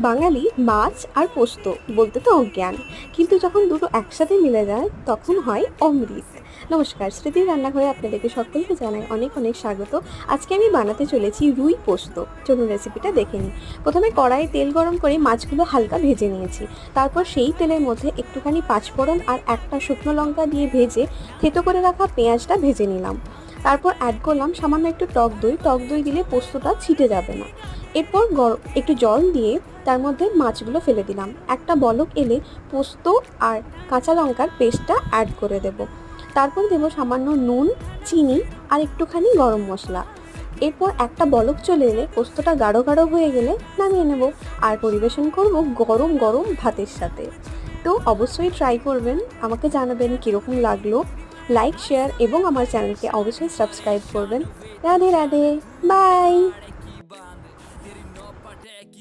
বাঙালি মাছ আর পোস্ত বলতে তো অজ্ঞান, কিন্তু যখন দুটো একসাথে মিলে যায় তখন হয় অমৃত। নমস্কার, স্মৃতির রান্নাঘরে আপনাদেরকে সকলকে জানাই অনেক অনেক স্বাগত। আজকে আমি বানাতে চলেছি রুই পোস্ত। চলুন রেসিপিটা দেখে নিই। প্রথমে কড়াইয়ে তেল গরম করে মাছগুলো হালকা ভেজে নিয়েছি। তারপর সেই তেলের মধ্যে একটুখানি পাঁচফোড়ন আর একটা শুকনো লঙ্কা দিয়ে ভেজে থেতো করে রাখা পেঁয়াজটা ভেজে নিলাম। তারপর অ্যাড করলাম সামান্য একটু টক দই। টক দই দিলে পোস্তটা ছিটে যাবে না। এরপর একটু জল দিয়ে তার মধ্যে মাছগুলো ফেলে দিলাম। একটা বলক এলে পোস্ত আর কাঁচা লঙ্কার পেস্টটা অ্যাড করে দেব। তারপর দেব সামান্য নুন, চিনি আর একটুখানি গরম মশলা। এরপর একটা বলক চলে এলে পোস্তটা গাঢ় গাঢ় হয়ে গেলে নামিয়ে নেব আর পরিবেশন করব গরম গরম ভাতের সাথে। তো অবশ্যই ট্রাই করবেন, আমাকে জানাবেন কীরকম লাগলো। লাইক, শেয়ার এবং আমার চ্যানেলকে অবশ্যই সাবস্ক্রাইব করবেন। রাধে রাধে, বাই।